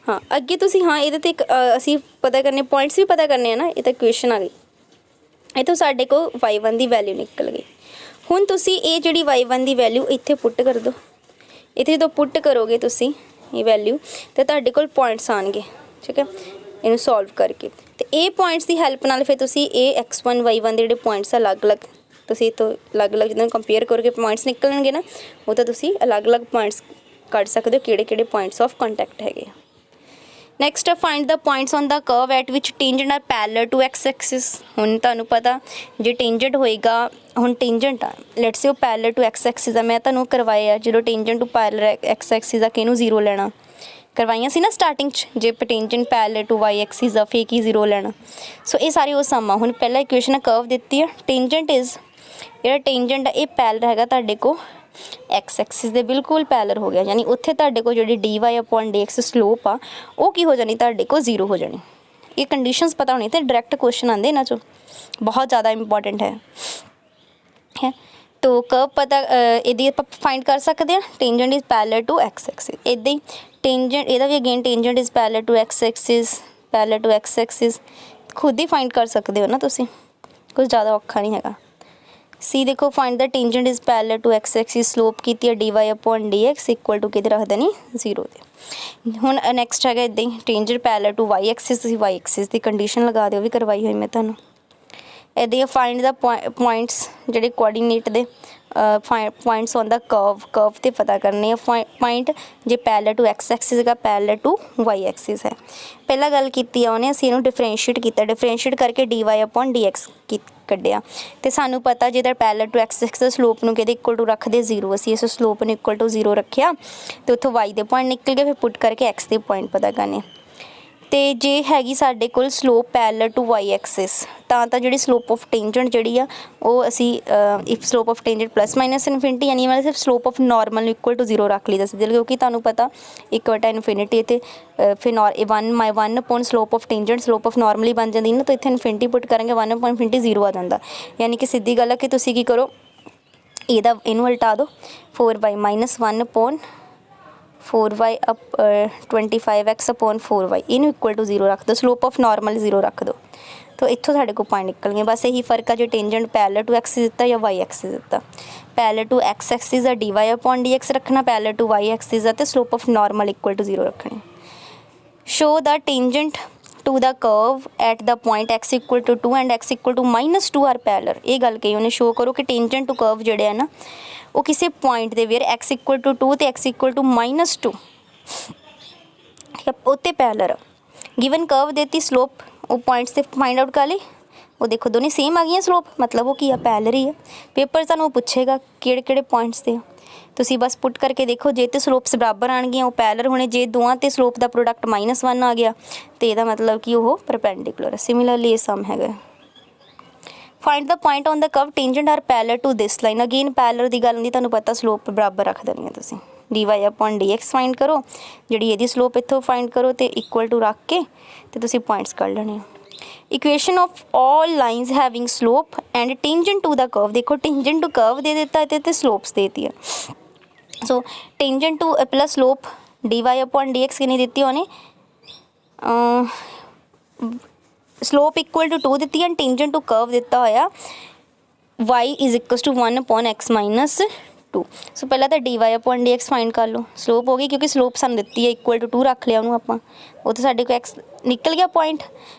हाँ अगे तुसीं हाँ ये तो असीं पता करने पॉइंट्स भी पता करने ना, ये तो इक्वेशन आ गई, ये तो साडे को y1 की वैल्यू निकल गई। हुण तुसीं ये जिहड़ी y1 की वैल्यू इत्थे पुट कर दो, इत्थे जो पुट करोगे तुसीं ये वैल्यू तो तुहाडे कोल पॉइंट्स आएंगे, ठीक है। इन्हूं सॉल्व करके तो ये पॉइंट्स की हैल्प नाल फिर तुसीं ये x1 y1 दे जिहड़े पॉइंट्स अलग अलग तुसीं तो अलग अलग जिद्दां कंपेयर करके पॉइंट्स निकलणगे ना, वो तो तुसीं अलग अलग पॉइंट्स कढ सकदे हो किहड़े-किहड़े पॉइंट्स ऑफ कॉन्टैक्ट हैगे। Next find the points on the curve at which tangent are parallel to x axis. हुण तुहानूं पता जो टेंजेंट होएगा, हुण टेंजेंट आ लेट्स से वो पैरेलल टू एक्स एक्सिस आ, मैं तुहानूं करवाया जो tangent to parallel X axis आ किहनूं 0 लेना करवाइया सी ना स्टार्टिंग च, जे tangent parallel to Y axis आ फिर की 0 लेना। सो ये सारी वो सम आ। हुण पहला इक्वेशन कर्व दित्ती है, टेंजेंट इज़ जिहड़ा टेंजेंट आ ये पैरेलल हैगा तुहाडे को एक्स एक्सिस दे बिल्कुल पैरेलल हो गया, यानी उत्थे तुहाडे को जिहड़ी dy/dx स्लोप आ वो की हो जानी तुहाडे को 0 हो जानी। ये कंडीशंस पता होनी तो डायरैक्ट क्वेश्चन आते इन्हां चों, बहुत ज़्यादा इंपॉर्टेंट है। तो कर्व पता ਇਹਦੀ ਆਪਾਂ ਫਾਈਂਡ ਕਰ ਸਕਦੇ ਹਾਂ। Tangent is parallel to X axis. ਇੱਦਾਂ ਹੀ ਟੈਂਜੈਂਟ ਇਹਦਾ ਵੀ again tangent is parallel to X axis, parallel to X axis ਖੁਦ ਹੀ ਫਾਈਂਡ ਕਰ ਸਕਦੇ ਹੋ ਨਾ ਤੁਸੀਂ, ਕੁਝ ਜ਼ਿਆਦਾ ਔਖਾ ਨਹੀਂ ਹੈਗਾ। ਸੀ ਦੇਖੋ find the tangent is parallel to X axis, slope ਕੀਤੀ ਹੈ dy/dx ਇਕੁਅਲ ਟੂ ਕਿਤੇ ਰੱਖ ਦੇਣੀ 0 ਤੇ। ਹੁਣ ਨੈਕਸਟ ਹੈਗਾ ਇੱਦਾਂ ਹੀ tangent parallel to Y axis, ਤੁਸੀਂ ਵਾਈ ਐਕਸਿਸ ਦੀ ਕੰਡੀਸ਼ਨ ਲਗਾ ਦਿਓ, ਵੀ ਕਰਵਾਈ ਹੋਈ ਮੈਂ ਤੁਹਾਨੂੰ। ਇੱਦਾਂ ਫਾਈਂਡ ਦਾ ਪੁਆਇੰਟਸ ਜਿਹੜੇ ਕੋਆਰਡੀਨੇਟ ਦੇ ਪੁਆਇੰਟਸ ਔਨ ਦਾ ਕਰਵ ਤੇ ਪਤਾ ਕਰਨੇ ਆ। ਪੁਆਇੰਟ ਜੇ ਪੈਰਲਲ ਟੂ ਐਕਸ ਐਕਸਿਸ ਹੈਗਾ, ਪੈਰਲਲ ਟੂ ਵਾਈ ਐਕਸਿਸ ਹੈ। ਪਹਿਲਾਂ ਗੱਲ ਕੀਤੀ ਆ ਉਹਨੇ, ਅਸੀਂ ਇਹਨੂੰ ਡਿਫਰੈਂਸ਼ੀਏਟ ਕੀਤਾ, ਡਿਫਰੈਂਸ਼ੀਏਟ ਕਰਕੇ dy/dx ਕੱਢਿਆ ਤੇ ਸਾਨੂੰ ਪਤਾ ਜੇ ਤਾਂ parallel to X axis slope ਨੂੰ ਕਿਹਦੇ ਇਕੁਅਲ ਟੂ ਰੱਖਦੇ 0, ਅਸੀਂ ਇਸ ਸਲੋਪ ਨੂੰ ਇਕੁਅਲ ਟੂ 0 ਰੱਖਿਆ ਤੇ ਉੱਥੋਂ y ਦੇ ਪੁਆਇੰਟ ਨਿਕਲ ਗਏ, ਫਿਰ ਪੁੱਟ ਕਰਕੇ x ਦੇ ਪੁਆਇੰਟ ਪਤਾ ਕਰਨੇ। ਤੇ ਜੇ ਹੈਗੀ ਸਾਡੇ ਕੋਲ slope parallel to Y axis ਤਾਂ ਜਿਹੜੀ ਸਲੋਪ ਆਫ ਟੈਂਜੈਂਟ ਜਿਹੜੀ ਆ ਉਹ ਅਸੀਂ if slope of tangent plus minus infinity ਯਾਨੀ ਵਾਲੇ ਸਿਰਫ ਸਲੋਪ ਆਫ ਨਾਰਮਲ ਨੂੰ ਇਕੁਅਲ ਟੂ 0 ਰੱਖ ਲਈ ਦੱਸ, ਕਿਉਂਕਿ ਤੁਹਾਨੂੰ ਪਤਾ 1/ਇਨਫਿਨਿਟੀ ਤੇ ਫਿਰ 1 upon slope of tangent slope of normally ਬਣ ਜਾਂਦੀ ਨਾ, ਤਾਂ ਇੱਥੇ ਇਨਫਿਨਿਟੀ ਪੁੱਟ ਕਰਾਂਗੇ 1/ਇਨਫਿਨਿਟੀ 0 ਆ ਜਾਂਦਾ। ਯਾਨੀ ਕਿ ਸਿੱਧੀ ਗੱਲ ਹੈ ਕਿ ਤੁਸੀਂ ਕੀ ਕਰੋ, ਇਹਨੂੰ ਉਲਟਾ ਦਿਓ 4y-1 upon 4y up 25x upon 4y, ਇਹਨੂੰ ਇਕੁਅਲ ਟੂ 0 ਰੱਖ ਦਿਓ, ਸਲੋਪ ਆਫ ਨਾਰਮਲ 0 ਰੱਖ ਦਿਓ। ਤਾਂ ਇੱਥੋਂ ਸਾਡੇ ਕੋਲ ਪੁਆਇੰਟ ਨਿਕਲ ਗਏ। ਬਸ ਇਹੀ ਫਰਕ ਆ ਜੇ ਟੈਂਜੈਂਟ ਪੈਰਲਲ ਟੂ ਐਕਸਿਸ ਦਿੱਤਾ ਜਾਂ ਵਾਈ ਐਕਸਿਸ ਦਿੱਤਾ। ਪੈਰਲਲ ਟੂ ਐਕਸ ਐਕਸਿਸ ਦਾ dy/dx ਰੱਖਣਾ, ਪੈਰਲਲ ਟੂ ਵਾਈ ਐਕਸਿਸ ਦਾ ਤੇ slope of normal equal to 0 ਰੱਖਣੀ। Show the tangent to the curve at the point x equal to 2 and x equal to -2 are parallel. ਇਹ ਗੱਲ ਕਹੀ ਉਹਨੇ, show ਕਰੋ ਕਿ ਟੈਂਜੈਂਟ ਟੂ ਕਰਵ ਜਿਹੜੇ ਆ ਨਾ ਉਹ ਕਿਸੇ ਪੁਆਇੰਟ ਦੇ ਵੇਅਰ x ਇਕੁਅਲ ਟੂ 2 ਤੇ x ਇਕੁਅਲ ਟੂ -2 ਠੀਕ ਹੈ ਉੱਤੇ ਪੈਰਲਲ। ਗਿਵਨ ਕਰਵ ਦੇਤੀ ਸਲੋਪ ਉਹ ਪੁਆਇੰਟਸ ਤੇ ਫਾਈਂਡ ਆਊਟ ਕਰ ਲਈ, ਉਹ ਦੇਖੋ ਦੋਨੇ ਸੇਮ ਆ ਗਈਆਂ ਸਲੋਪ, ਮਤਲਬ ਉਹ ਕੀ ਆ ਪੈਰਲਲ ਹੀ ਆ। ਪੇਪਰ ਤੁਹਾਨੂੰ ਉਹ ਪੁੱਛੇਗਾ ਕਿਹੜੇ ਕਿਹੜੇ ਪੁਆਇੰਟਸ ਤੇ, ਤੁਸੀਂ ਬਸ ਪੁੱਟ ਕਰਕੇ ਦੇਖੋ, ਜੇ ਤੇ ਸਲੋਪਸ ਬਰਾਬਰ ਆਣਗੀਆਂ ਉਹ ਪੈਰਲਲ ਹੋਣੇ, ਜੇ ਦੋਵਾਂ ਤੇ ਸਲੋਪ ਦਾ ਪ੍ਰੋਡਕਟ -1 ਆ ਗਿਆ ਤੇ ਇਹਦਾ ਮਤਲਬ ਕਿ ਉਹ ਪਰਪੈਂਡੀਕੂਲਰ। ਸਿਮਿਲਰਲੀ ਇਹ ਸਮ ਹੈਗਾ find the point on the curve tangent are parallel to this line. Again parallel ਦੀ ਗੱਲ ਨਹੀਂ, ਤੁਹਾਨੂੰ ਪਤਾ ਸਲੋਪ ਬਰਾਬਰ ਰੱਖ ਦੇਣੀ ਹੈ ਤੁਸੀਂ। dy/dx ਫਾਈਂਡ ਕਰੋ, ਜਿਹੜੀ ਇਹਦੀ ਸਲੋਪ ਇੱਥੋਂ ਫਾਈਂਡ ਕਰੋ ਤੇ ਇਕੁਅਲ ਟੂ ਰੱਖ ਕੇ ਤੇ ਤੁਸੀਂ ਪੁਆਇੰਟਸ ਕੱਢ ਲੈਣੇ ਆ। Equation of all lines having slope and tangent to the curve. ਦੇਖੋ ਟੈਂਜੈਂਟ ਟੂ ਕਰਵ ਦੇ ਦਿੱਤਾ ਤੇ ਸਲੋਪਸ ਦੇ ਦਿੱਤੀ ਆ। So tangent to plus slope dy/dx ਕਿੰਨੀ ਦਿੱਤੀ ਉਹਨੇ, ਸਲੋਪ ਇਕੁਅਲ ਟੂ 2 ਦਿੱਤੀ ਐਂਡ ਟੈਂਜੈਂਟ ਟੂ ਕਰਵ ਦਿੱਤਾ ਹੋਇਆ y is equal to 1/x - 2। So ਪਹਿਲਾਂ ਤਾਂ dy/dx ਫਾਈਂਡ ਕਰ ਲਓ, ਸਲੋਪ ਹੋ ਗਈ ਕਿਉਂਕਿ ਸਲੋਪ ਸਾਨੂੰ ਦਿੱਤੀ ਹੈ ਇਕੁਅਲ ਟੂ 2 ਰੱਖ ਲਿਆ ਉਹਨੂੰ ਆਪਾਂ, ਉਹ ਤਾਂ ਸਾਡੇ ਕੋਲ x ਨਿਕਲ ਗਿਆ ਪੁਆਇੰਟ,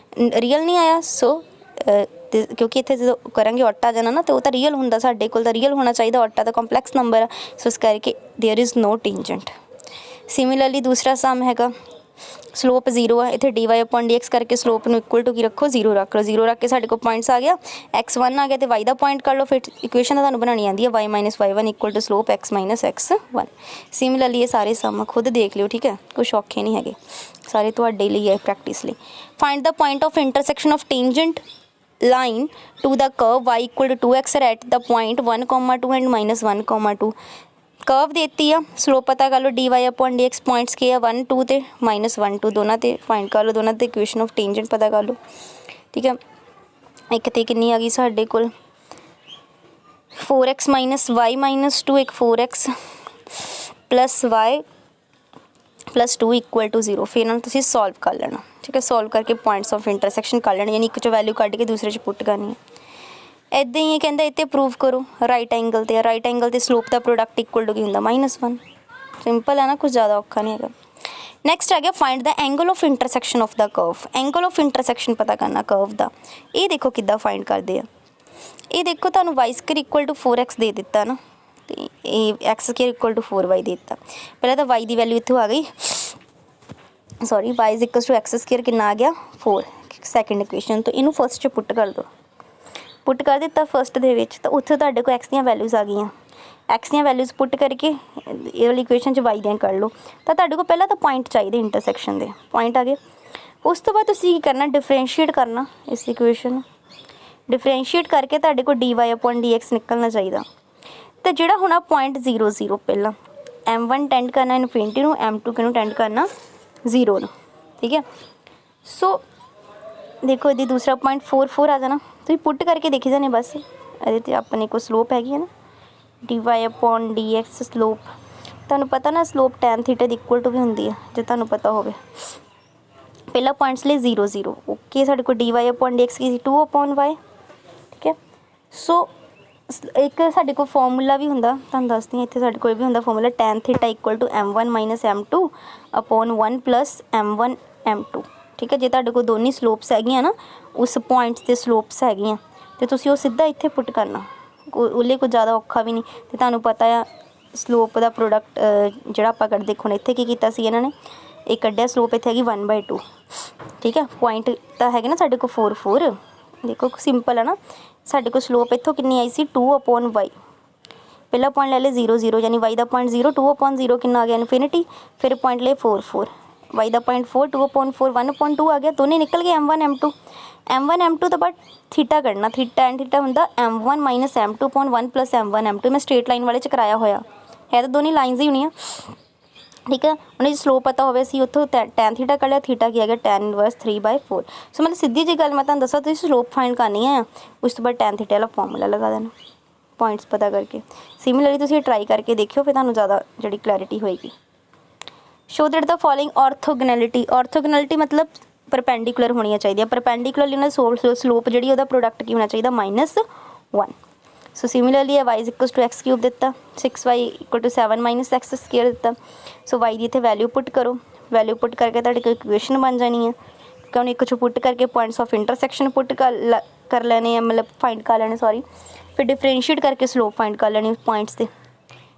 ਰੀਅਲ ਨਹੀਂ ਆਇਆ। ਸੋ ਕਿਉਂਕਿ ਇੱਥੇ ਜਦੋਂ ਕਰਾਂਗੇ ਆਟਾ ਜਾਣਾ ਨਾ ਤਾਂ ਉਹ ਤਾਂ ਰੀਅਲ ਹੁੰਦਾ, ਸਾਡੇ ਕੋਲ ਤਾਂ ਰੀਅਲ ਹੋਣਾ ਚਾਹੀਦਾ, ਆਟਾ ਤਾਂ ਕੰਪਲੈਕਸ ਨੰਬਰ ਆ, ਸੋ ਇਸ ਕਰਕੇ there is no tangent. Similarly ਦੂਸਰਾ ਸਮ ਹੈਗਾ ਸਲੋਪ 0 ਆ, ਇੱਥੇ dy/dx ਕਰਕੇ ਸਲੋਪ ਨੂੰ ਇਕੁਅਲ ਟੂ ਕੀ ਰੱਖੋ 0 ਰੱਖ ਲਓ, 0 ਰੱਖ ਕੇ ਸਾਡੇ ਕੋਲ ਪੁਆਇੰਟਸ ਆ ਗਿਆ x1 ਆ ਗਿਆ ਤੇ y ਦਾ ਪੁਆਇੰਟ ਕਰ ਲਓ, ਫਿਰ ਇਕੁਏਸ਼ਨ ਤਾਂ ਤੁਹਾਨੂੰ ਬਣਾਉਣੀ ਆਉਂਦੀ ਹੈ y - y1 equal to slope x - x1। Similarly ਇਹ ਸਾਰੇ ਸਮ ਖੁਦ ਦੇਖ ਲਿਓ, ਠੀਕ ਹੈ, ਕੁਛ ਔਖੇ ਨਹੀਂ ਹੈਗੇ, ਸਾਰੇ ਤੁਹਾਡੇ ਲਈ ਹੈ ਪ੍ਰੈਕਟਿਸ ਲਈ। Find the point of intersection of tangent line to the curve y equal to 2x are at the point 1, 2 and -1, 2। Curve ਦੇਤੀ ਆ, ਸਲੋਪ ਪਤਾ ਕਰ ਲਓ dy/dx ਪੁਆਇੰਟਸ ਕੀ ਆ 1, 2 ਤੇ -1, 2 ਦੋਨਾਂ ਤੇ ਫਾਈਂਡ ਕਰ ਲਓ, ਦੋਨਾਂ ਤੇ ਇਕੁਏਸ਼ਨ ਆਫ ਟੈਂਜੈਂਟ ਪਤਾ ਕਰ ਲਓ, ਠੀਕ ਹੈ। ਇੱਕ ਤੇ ਕਿੰਨੀ ਆ ਗਈ ਸਾਡੇ ਕੋਲ 4x - y - 2, ਇੱਕ 4x + y + 2 ਇਕੁਅਲ ਟੂ 0। ਫਿਰ ਇਹਨਾਂ ਨੂੰ ਤੁਸੀਂ ਸੋਲਵ ਕਰ ਲੈਣਾ, ਠੀਕ ਹੈ। ਸੋਲਵ ਕਰਕੇ ਪੁਆਇੰਟਸ ਆਫ ਇੰਟਰਸੈਕਸ਼ਨ ਕਰ ਲੈਣੇ, ਯਾਨੀ ਇੱਕ 'ਚੋਂ ਵੈਲਿਊ ਕੱਢ ਕੇ ਦੂਸਰੇ 'ਚ ਪੁੱਟ ਕਰਨੀ ਹੈ। ਇੱਦਾਂ ਹੀ ਇਹ ਕਹਿੰਦਾ ਇੱਥੇ ਪ੍ਰੂਵ ਕਰੋ ਰਾਈਟ ਐਂਗਲ 'ਤੇ, ਰਾਈਟ ਐਂਗਲ 'ਤੇ ਸਲੋਪ ਦਾ ਪ੍ਰੋਡਕਟ ਇਕੁਅਲ ਟੂ ਕੀ ਹੁੰਦਾ -1। ਸਿੰਪਲ ਹੈ ਨਾ, ਕੁਝ ਜ਼ਿਆਦਾ ਔਖਾ ਨਹੀਂ ਹੈਗਾ। ਨੈਕਸਟ ਆ ਗਿਆ find the angle of intersection of the curve. Angle of intersection ਪਤਾ ਕਰਨਾ ਕਰਵ ਦਾ। ਇਹ ਦੇਖੋ ਕਿੱਦਾਂ ਫਾਈਂਡ ਕਰਦੇ ਆ, ਇਹ ਦੇਖੋ ਤੁਹਾਨੂੰ y² ਇਕੁਅਲ ਟੂ 4x ਦੇ ਦਿੱਤਾ ਨਾ, ਤੇ ਇਹ x² ਇਕੁਅਲ ਟੂ 4y ਦੇ ਦਿੱਤਾ। ਪਹਿਲਾਂ ਤਾਂ y ਦੀ ਵੈਲਿਊ ਇੱਥੋਂ ਆ ਗਈ, sorry y is equal to x² ਕਿੰਨਾ ਆ ਗਿਆ 4, ਸੈਕਿੰਡ ਇਕੁਏਸ਼ਨ ਤੋਂ। ਇਹਨੂੰ ਫਸਟ 'ਚ ਪੁੱਟ ਕਰ ਦਿਓ, ਪੁੱਟ ਕਰ ਦਿੱਤਾ ਫਸਟ ਦੇ ਵਿੱਚ, ਤਾਂ ਉੱਥੇ ਤੁਹਾਡੇ ਕੋਲ x ਦੀਆਂ ਵੈਲਿਊਜ਼ ਆ ਗਈਆਂ। x ਦੀਆਂ ਵੈਲਿਊਜ਼ ਪੁੱਟ ਕਰਕੇ ਇਹ ਵਾਲੀ ਇਕੁਏਸ਼ਨ 'ਚ y ਦੀਆਂ ਕਰ ਲਓ, ਤਾਂ ਤੁਹਾਡੇ ਕੋਲ ਪਹਿਲਾਂ ਤਾਂ ਪੁਆਇੰਟ ਚਾਹੀਦੇ ਇੰਟਰਸੈਕਸ਼ਨ ਦੇ, ਪੁਆਇੰਟ ਆ ਗਏ। ਉਸ ਤੋਂ ਬਾਅਦ ਤੁਸੀਂ ਕੀ ਕਰਨਾ, ਡਿਫਰੈਂਸ਼ੀਏਟ ਕਰਨਾ ਇਸ ਇਕੁਏਸ਼ਨ ਨੂੰ, ਡਿਫਰੈਂਸ਼ੀਏਟ ਕਰਕੇ ਤੁਹਾਡੇ ਕੋਲ dy/dx ਨਿਕਲਣਾ ਚਾਹੀਦਾ। ਤਾਂ ਜਿਹੜਾ ਹੋਣਾ ਪੁਆਇੰਟ 0, 0 ਪਹਿਲਾਂ m1 ਟੈਂਡ ਕਰਨਾ ਇਨਫਿਨਿਟੀ ਨੂੰ, m2 ਕਿਹਨੂੰ ਟੈਂਡ ਕਰਨਾ 0 ਨੂੰ, ਠੀਕ ਹੈ। ਸੋ ਦੇਖੋ ਇਹਦੀ ਦੂਸਰਾ ਪੁਆਇੰਟ 4, 4 ਆ ਜਾਣਾ, ਤੁਸੀਂ ਪੁੱਟ ਕਰਕੇ ਦੇਖੀ ਜਾਣੇ ਬਸ। ਇਹਦੇ 'ਤੇ ਆਪਣੇ ਕੋਲ ਸਲੋਪ ਹੈਗੀ ਹੈ ਨਾ, dy अपॉन dx स्लोप ਤੁਹਾਨੂੰ ਪਤਾ ਨਾ slope tan theta the equal to ਵੀ ਹੁੰਦੀ ਹੈ ਜੇ ਤੁਹਾਨੂੰ ਪਤਾ ਹੋਵੇ ਪਹਿਲਾ ਪੁਆਇੰਟਸ ਲਈ 0 0 ਓਕੇ ਸਾਡੇ ਕੋਲ dy अपॉन dx ਕੀ ਸੀ 2 अपॉन y ਠੀਕ ਹੈ ਸੋ ਇੱਕ ਸਾਡੇ ਕੋਲ ਫਾਰਮੂਲਾ ਵੀ ਹੁੰਦਾ ਤੁਹਾਨੂੰ ਦੱਸਦੀ ਹਾਂ ਇੱਥੇ ਸਾਡੇ ਕੋਲ ਵੀ ਹੁੰਦਾ formula tan theta equal to m1 m2 upon 1 plus m1 m2 ਠੀਕ ਹੈ ਜੇ ਤੁਹਾਡੇ ਕੋਲ ਦੋਨੀ ਸਲੋਪਸ ਹੈਗੀਆਂ ਨਾ ਉਸ ਪੁਆਇੰਟਸ ਤੇ ਸਲੋਪਸ ਹੈਗੀਆਂ ਤੇ ਤੁਸੀਂ ਉਹ ਸਿੱਧਾ ਇੱਥੇ ਪੁੱਟ ਕਰਨਾ ਉਹਲੇ ਕੋਈ ਜ਼ਿਆਦਾ ਔਖਾ ਵੀ ਨਹੀਂ ਤੇ ਤੁਹਾਨੂੰ ਪਤਾ ਆ ਸਲੋਪ ਦਾ ਪ੍ਰੋਡਕਟ ਜਿਹੜਾ ਆਪਾਂ ਕੱਢ ਦੇਖੋ ਨੇ ਇੱਥੇ ਕੀ ਕੀਤਾ ਸੀ ਇਹਨਾਂ ਨੇ ਇਹ ਕੱਢਿਆ ਸਲੋਪ ਇੱਥੇ ਹੈਗੀ 1/2 ਠੀਕ ਹੈ ਪੁਆਇੰਟ ਤਾਂ ਹੈਗੇ ਨਾ ਸਾਡੇ ਕੋਲ 4 4 ਦੇਖੋ ਸਿੰਪਲ ਹੈ ਨਾ ਸਾਡੇ ਕੋਲ ਸਲੋਪ ਇੱਥੋਂ ਕਿੰਨੀ ਆਈ ਸੀ 2 अपॉन y ਪਹਿਲਾ ਪੁਆਇੰਟ ਲੈ ਲੈ 0 0 ਯਾਨੀ y ਦਾ ਪੁਆਇੰਟ 0 2 अपॉन 0 ਕਿੰਨਾ ਆ ਗਿਆ ਇਨਫਿਨਿਟੀ ਫਿਰ ਪੁਆਇੰਟ ਲੈ 4 4 y ਦਾ ਪੁਆਇੰਟ 4 2 अपॉन 4 1 अपॉन 2 ਆ ਗਿਆ ਦੋਨੇ ਨਿਕਲ ਗਏ m1 m2 ਤੋਂ ਬਾਅਦ ਥੀਟਾ ਕੱਢਣਾ tan ਥੀਟਾ ਹੁੰਦਾ m1 m2 upon 1 plus m1 m2 ਮੈਂ ਸਟ੍ਰੇਟ ਲਾਈਨ ਵਾਲੇ ਚ ਕਰਾਇਆ ਹੋਇਆ ਹੈ ਤਾਂ ਦੋਨੀ ਲਾਈਨਸ ਹੀ ਹੋਣੀਆਂ ਠੀਕ ਹੈ ਉਹਨੇ ਜੇ ਸਲੋਪ ਪਤਾ ਹੋਵੇ ਅਸੀਂ ਉੱਥੋਂ tan ਥੀਟਾ ਕੱਢ ਲਿਆ ਥੀਟਾ ਕੀ ਆ ਗਿਆ tan ਇਨਵਰਸ 3/4 ਸੋ ਮਤਲਬ ਸਿੱਧੀ ਜਿਹੀ ਗੱਲ ਮੈਂ ਤੁਹਾਨੂੰ ਦੱਸਾਂ ਤੁਸੀਂ ਸਲੋਪ ਫਾਈਂਡ ਕਰਨੀ ਹੈ ਉਸ ਤੋਂ ਬਾਅਦ tan ਥੀਟਾ ਵਾਲਾ ਫਾਰਮੂਲਾ ਲਗਾ ਦੇਣਾ ਪੁਆਇੰਟਸ ਪਤਾ ਕਰਕੇ ਸਿਮਿਲਰਲੀ ਤੁਸੀਂ ਟਰਾਈ ਕਰਕੇ ਦੇਖਿਓ ਫਿਰ ਤੁਹਾਨੂੰ ਜ਼ਿਆਦਾ ਜਿਹੜੀ ਕਲੈਰਿਟੀ ਹੋਏਗੀ ਸ਼ੋ ਦੈਟ ਦਾ ਫੋਲੋਇੰਗ ਆਰਥੋਗੋਨੈਲਿਟੀ ਮਤਲਬ ਪਰਪੈਂਡੀਕੂਲਰ ਹੋਣੀਆਂ ਚਾਹੀਦੀਆਂ ਪਰਪੈਂਡੀਕੂਲਰਲੀ ਉਹਨਾਂ ਦੀ ਸਲੋਪ ਜਿਹੜੀ ਉਹਦਾ ਪ੍ਰੋਡਕਟ ਕੀ ਹੋਣਾ ਚਾਹੀਦਾ -1 ਸੋ ਸਿਮਿਲਰਲੀ y = x³ ਦਿੱਤਾ 6y = 7 - x² ਦਿੱਤਾ ਸੋ y ਦੀ ਇੱਥੇ ਵੈਲਿਊ ਪੁੱਟ ਕਰੋ ਵੈਲਿਊ ਪੁੱਟ ਕਰਕੇ ਤੁਹਾਡੀ ਕੋਈ ਇਕੁਏਸ਼ਨ ਬਣ ਜਾਣੀ ਹੈ ਕਿ ਉਹਨੂੰ ਇੱਕ 'ਚੋਂ ਪੁੱਟ ਕਰਕੇ ਪੁਆਇੰਟਸ ਆਫ ਇੰਟਰਸੈਕਸ਼ਨ ਪੁੱਟ ਕਰ ਲੈਣੇ ਆ ਮਤਲਬ ਫਾਈਂਡ ਕਰ ਲੈਣੇ ਸੌਰੀ ਫਿਰ ਡਿਫਰੈਂਸ਼ੀਏਟ ਕਰਕੇ ਸਲੋਪ ਫਾਈਂਡ ਕਰ ਲੈਣੀ ਪੁਆਇੰਟਸ 'ਤੇ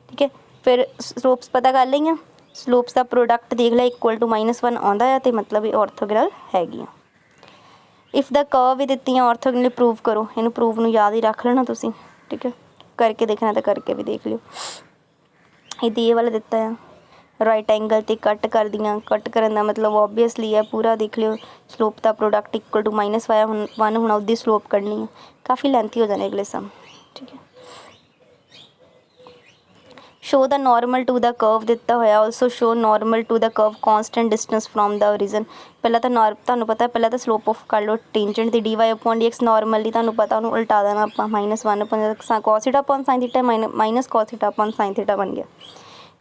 ਠੀਕ ਹੈ ਫਿਰ ਸਲੋਪਸ ਪਤਾ ਕਰ ਲਈਆਂ ਸਲੋਪਸ ਦਾ ਪ੍ਰੋਡਕਟ ਦੇਖ ਲਿਆ = -1 ਆਉਂਦਾ ਆ ਅਤੇ ਮਤਲਬ ਇਹ ਔਰਥੋਗੋਨਲ ਹੈਗੀਆਂ ਇਫ ਦਾ ਕਰਵ ਵੀ ਦਿੱਤੀਆਂ ਔਰਥੋਗੋਨਲ ਪ੍ਰੂਵ ਕਰੋ ਇਹਨੂੰ ਪ੍ਰੂਵ ਨੂੰ ਯਾਦ ਹੀ ਰੱਖ ਲੈਣਾ ਤੁਸੀਂ ਠੀਕ ਹੈ ਕਰਕੇ ਦੇਖਣਾ ਤਾਂ ਕਰਕੇ ਵੀ ਦੇਖ ਲਿਓ ਇਹਦੀ ਇਹ ਵਾਲਾ ਦਿੱਤਾ ਆ ਰਾਈਟ ਐਂਗਲ ਤੇ ਕੱਟ ਕਰਦੀਆਂ ਕੱਟ ਕਰਨ ਦਾ ਮਤਲਬ ਓਬਵੀਅਸਲੀ ਹੈ ਪੂਰਾ ਦੇਖ ਲਿਓ ਸਲੋਪ ਦਾ ਪ੍ਰੋਡਕਟ = -1 ਹੁਣ ਉਹਦੀ ਸਲੋਪ ਕੱਢਣੀ ਹੈ ਕਾਫੀ ਲੈਂਥੀ ਹੋ ਜਾਣੇ ਅਗਲੇ ਸਮ ਠੀਕ ਹੈ show the normal to the curve ਦਿੱਤਾ ਹੋਇਆ also show normal to the curve constant distance from the origin ਪਹਿਲਾਂ ਤਾਂ ਤੁਹਾਨੂੰ ਪਤਾ ਪਹਿਲਾਂ ਤਾਂ ਸਲੋਪ ਆਫ ਕਰ ਲਓ ਟੈਂਜੈਂਟ ਦੀ dy अपॉन dx ਨਾਰਮਲੀ ਤੁਹਾਨੂੰ ਪਤਾ ਉਹਨੂੰ ਉਲਟਾ ਦੇਣਾ ਆਪਾਂ -1 cos θ upon sin θ - cos θ upon sin θ ਬਣ ਗਿਆ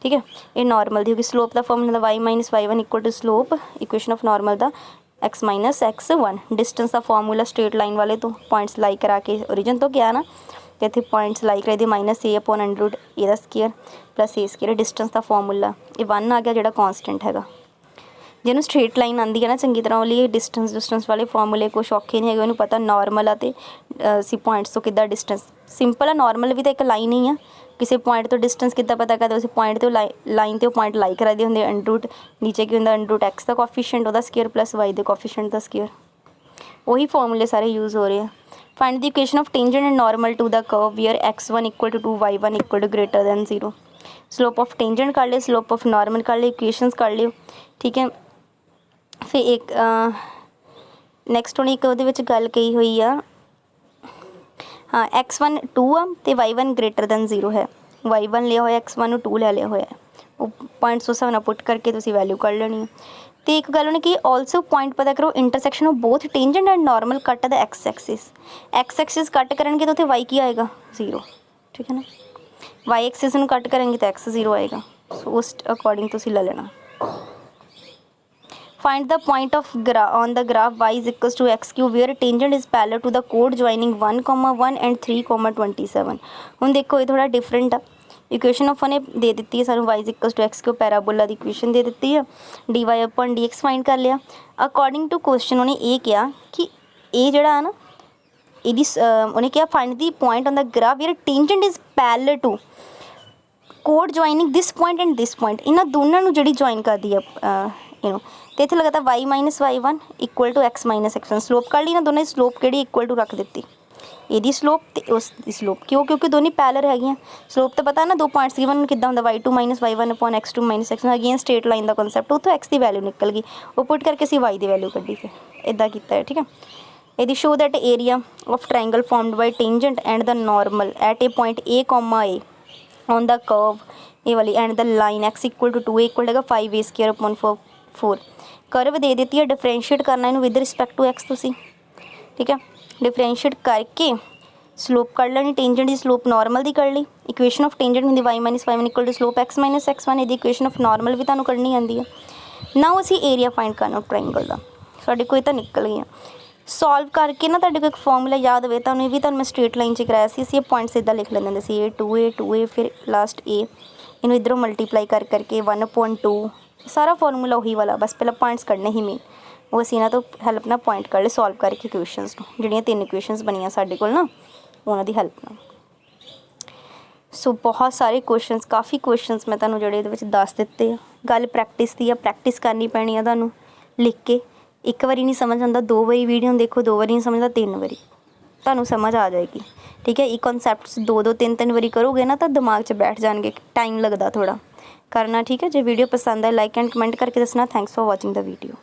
ਠੀਕ ਹੈ ਇਹ ਨਾਰਮਲ ਦੀ ਹੋ ਗਈ slope the formula y - y1 = slope equation of normal the x - x1 distance the formula straight line ਵਾਲੇ ਤੋਂ ਪੁਆਇੰਟਸ ਲਾਈਕ ਕਰਾ ਕੇ ਓਰੀਜਨ ਤੋਂ ਗਿਆ ਨਾ ਤੇ ਇੱਥੇ ਪੁਆਇੰਟਸ ਲਾਈਕ ਕਰਾਈ ਦੇ -a upon √ ਇਹਦਾ ਸਕੁਅਰ ਪਲੱਸ a² ਡਿਸਟੈਂਸ ਦਾ ਫਾਰਮੂਲਾ ਇਹ 1 ਆ ਗਿਆ ਜਿਹੜਾ ਕਾਂਸਟੈਂਟ ਹੈਗਾ ਜਿਹਨੂੰ ਸਟ੍ਰੇਟ ਲਾਈਨ ਆਉਂਦੀ ਹੈ ਨਾ ਚੰਗੀ ਤਰ੍ਹਾਂ ਉਹ ਲਈ ਡਿਸਟੈਂਸ ਵਾਲੇ ਫਾਰਮੂਲੇ ਕੁਛ ਔਖੇ ਨਹੀਂ ਹੈਗੇ ਉਹਨੂੰ ਪਤਾ ਨਾਰਮਲ ਆ ਅਤੇ ਅਸੀਂ ਪੁਆਇੰਟਸ ਤੋਂ ਕਿੱਦਾਂ ਡਿਸਟੈਂਸ ਸਿੰਪਲ ਆ ਨਾਰਮਲ ਵੀ ਤਾਂ ਇੱਕ ਲਾਈਨ ਹੀ ਆ ਕਿਸੇ ਪੁਆਇੰਟ ਤੋਂ ਡਿਸਟੈਂਸ ਕਿੱਦਾਂ ਪਤਾ ਕਰਦੇ ਉਸ ਪੁਆਇੰਟ 'ਤੇ ਲਾਈਨ 'ਤੇ ਉਹ ਪੁਆਇੰਟ ਲਾਈਕ ਕਰਾਦੇ ਹੁੰਦੇ √ ਨੀਚੇ ਕੀ ਹੁੰਦਾ √x ਦਾ ਕੋਐਫੀਸ਼ੀਐਂਟ ਉਹਦਾ ਸਕੁਅਰ ਪਲੱਸ y ਦੇ ਕੋਐਫੀਸ਼ੀਐਂਟ ਦਾ ਸਕੁਅਰ ਉਹੀ ਫਾਰਮੂਲੇ ਸਾਰੇ ਯੂਜ਼ ਹੋ ਰਹੇ ਆ find the equation of tangent and normal to the curve where x1 = 2 y1 = > 0 slope of tangent ਕਰ ਲਿਓ slope of normal ਕਰ ਲਿਓ equations ਕਰ ਲਿਓ ਠੀਕ ਹੈ ਫਿਰ ਇੱਕ ਨੈਕਸਟ ਹੁਣ ਇੱਕ ਉਹਦੇ ਵਿੱਚ ਗੱਲ ਕਹੀ ਹੋਈ ਆ ਹਾਂ x1 2 ਆ ਅਤੇ y1 > 0 ਹੈ y1 ਲਿਆ ਹੋਇਆ x1 ਨੂੰ 2 ਲੈ ਲਿਆ ਹੋਇਆ ਉਹ ਪੁਆਇੰਟਸ ਉਸ ਹਿਸਾਬ ਨਾਲ ਪੁੱਟ ਕਰਕੇ ਤੁਸੀਂ ਵੈਲਿਊ ਕੱਢ ਲੈਣੀ ਹੈ ਅਤੇ ਇੱਕ ਗੱਲ ਉਹਨੇ ਕਿ ਆਲਸੋ ਪੁਆਇੰਟ ਪਤਾ ਕਰੋ intersection of both tangent and normal ਕੱਟ ਦਾ x ਐਕਸਿਸ ਕੱਟ ਕਰਨਗੇ ਤਾਂ ਉੱਥੇ y ਕੀ ਆਏਗਾ 0 ਠੀਕ ਹੈ ਨਾ y ਐਕਸਿਸ ਨੂੰ ਕੱਟ ਕਰਾਂਗੇ ਤਾਂ x 0 ਆਏਗਾ ਸੋ ਉਸ ਅਕੋਰਡਿੰਗ ਤੁਸੀਂ ਲੈ ਲੈਣਾ find the point of on the graph y = x³ where tangent is parallel to the chord joining 1, 1 and 3, 27 ਹੁਣ ਦੇਖੋ ਇਹ ਥੋੜ੍ਹਾ ਡਿਫਰੈਂਟ ਆ ਇਕੁਏਸ਼ਨ ਆਫ ਉਹਨੇ ਦੇ ਦਿੱਤੀ ਹੈ ਸਾਨੂੰ y = x³ ਪੈਰਾਬੋਲਾ ਦੀ ਇਕੁਏਸ਼ਨ ਦੇ ਦਿੱਤੀ ਹੈ dy upon dx ਫਾਈਂਡ ਕਰ ਲਿਆ ਅਕੋਰਡਿੰਗ ਟੂ ਕੁਐਸਚਨ ਉਹਨੇ ਇਹ ਕਿਹਾ ਕਿ ਇਹ ਜਿਹੜਾ ਨਾ ਇਹਦੀ ਉਹਨੇ ਕਿਹਾ find the point on the graph where tangent is parallel to ਕੋਡ joining this point and this point ਇਹਨਾਂ ਦੋਨਾਂ ਨੂੰ ਜਿਹੜੀ ਜੁਆਇਨ ਕਰਦੀ ਆ ਇਹਨੂੰ ਅਤੇ ਇੱਥੇ ਲਗਾਤਾਰ y - y1 = x - x1 slope ਕੱਢ ਲਈ ਨਾ ਦੋਨਾਂ ਦੀ ਸਲੋਪ ਕਿਹੜੀ ਇਕੁਅਲ ਟੂ ਰੱਖ ਦਿੱਤੀ ਇਹਦੀ ਸਲੋਪ ਅਤੇ ਉਸ ਦੀ ਸਲੋਪ ਕਿਉਂਕਿ ਦੋਨੇ ਪੈਰਲਲ ਹੈਗੀਆਂ ਸਲੋਪ ਤਾਂ ਪਤਾ ਨਾ ਦੋ ਪੁਆਇੰਟਸ ਗਿਵਨ ਕਿੱਦਾਂ ਹੁੰਦਾ y2 - y1 upon x2 - x1 ਹੈਗੀਆਂ ਸਟ੍ਰੇਟ ਲਾਈਨ ਦਾ ਕਨਸੈਪਟ ਉੱਥੋਂ x ਦੀ ਵੈਲਿਊ ਨਿਕਲ ਗਈ ਉਹ ਪੁੱਟ ਕਰਕੇ ਅਸੀਂ y ਦੀ ਵੈਲਿਊ ਕੱਢੀ ਫਿਰ ਇੱਦਾਂ ਕੀਤਾ ਹੈ ਠੀਕ ਹੈ ਇਹਦੀ show that area of triangle formed by tangent and the normal at a point a, a on the curve ਇਹ ਵਾਲੀ ਐਂਡ ਦਾ ਲਾਈਨ x = 2 ਹੈਗਾ 5a² upon 4 ਕਰਵ ਦੇ ਦਿੱਤੀ ਹੈ ਡਿਫਰੈਂਸ਼ੀਏਟ ਕਰਨਾ ਇਹਨੂੰ ਵਿਦ ਰਿਸਪੈਕਟ ਟੂ x ਤੁਸੀਂ ਠੀਕ ਹੈ ਡਿਫਰੈਂਸ਼ੀਏਟ ਕਰਕੇ ਸਲੋਪ ਕੱਢ ਲੈਣੀ ਟੇਂਜੈਂਟ ਦੀ ਸਲੋਪ ਨਾਰਮਲ ਦੀ ਕੱਢ ਲਈ। ਇਕੁਏਸ਼ਨ ਆਫ ਟੇਂਜੈਂਟ ਹੁੰਦੀ y - y1 equal to slope x - x1। ਇਹਦੀ ਇਕੁਏਸ਼ਨ ਆਫ ਨਾਰਮਲ ਵੀ ਤੁਹਾਨੂੰ ਕੱਢਣੀ ਆਉਂਦੀ ਹੈ। ਨਾਓ ਅਸੀਂ ਏਰੀਆ ਫਾਈਂਡ ਕਰਨਾ ਟ੍ਰਾਇੰਗਲ ਦਾ। ਸਾਡੇ ਕੋਲ ਤਾਂ ਨਿਕਲ ਗਈਆਂ ਸੋਲਵ ਕਰਕੇ ਨਾ। ਤੁਹਾਡੇ ਕੋਲ ਇੱਕ ਫਾਰਮੂਲਾ ਯਾਦ ਹੋਵੇ ਤੁਹਾਨੂੰ, ਇਹ ਵੀ ਤੁਹਾਨੂੰ ਮੈਂ ਸਟ੍ਰੇਟ ਲਾਈਨ 'ਚ ਕਰਾਇਆ ਸੀ। ਅਸੀਂ ਇਹ ਪੁਆਇੰਟਸ ਇੱਦਾਂ ਲਿਖ ਲੈਂਦੇ ਹੁੰਦੇ ਸੀ A2 ਫਿਰ ਲਾਸਟ A, ਇਹਨੂੰ ਇੱਧਰੋਂ ਮਲਟੀਪਲਾਈ ਕਰਕੇ 1/2। ਸਾਰਾ ਫਾਰਮੂਲਾ ਉਹੀ ਵਾਲਾ, ਬਸ ਪਹਿਲਾਂ ਪੁਆਇੰਟਸ ਕੱਢਣੇ ਹੀ ਮੇਨ। ਉਹ ਅਸੀਂ ਇਹਨਾਂ ਤੋਂ ਹੈਲਪ ਨਾਲ ਪੁਆਇੰਟ ਕੱਢ ਲਏ ਸੋਲਵ ਕਰਕੇ ਇਕੁਏਸ਼ਨਸ ਨੂੰ, ਜਿਹੜੀਆਂ 3 ਇਕੁਏਸ਼ਨਸ ਬਣੀਆਂ ਸਾਡੇ ਕੋਲ ਨਾ, ਉਹਨਾਂ ਦੀ ਹੈਲਪ ਨਾਲ। ਸੋ ਬਹੁਤ ਸਾਰੇ ਕੁਐਸਚਨਸ, ਕਾਫੀ ਕੁਐਸਚਨਸ ਮੈਂ ਤੁਹਾਨੂੰ ਜਿਹੜੇ ਇਹਦੇ ਵਿੱਚ ਦੱਸ ਦਿੱਤੇ ਆ। ਗੱਲ ਪ੍ਰੈਕਟਿਸ ਦੀ ਆ, ਪ੍ਰੈਕਟਿਸ ਕਰਨੀ ਪੈਣੀ ਆ ਤੁਹਾਨੂੰ ਲਿਖ ਕੇ। ਇੱਕ ਵਾਰੀ ਨਹੀਂ ਸਮਝ ਆਉਂਦਾ 2 ਵਾਰੀ ਵੀਡੀਓ ਦੇਖੋ, 2 ਵਾਰੀ ਨਹੀਂ ਸਮਝਦਾ 3 ਵਾਰੀ ਤੁਹਾਨੂੰ ਸਮਝ ਆ ਜਾਏਗੀ। ਠੀਕ ਹੈ, ਇਹ ਕਨਸੈਪਟਸ 2-2 3-3 ਵਾਰੀ ਕਰੋਗੇ ਨਾ ਤਾਂ ਦਿਮਾਗ 'ਚ ਬੈਠ ਜਾਣਗੇ। ਟਾਈਮ ਲੱਗਦਾ ਥੋੜ੍ਹਾ ਕਰਨਾ। ਠੀਕ ਹੈ, ਜੇ ਵੀਡੀਓ ਪਸੰਦ ਆਏ ਲਾਈਕ ਐਂਡ ਕਮੈਂਟ ਕਰਕੇ ਦੱਸਣਾ। Thanks for watching the video.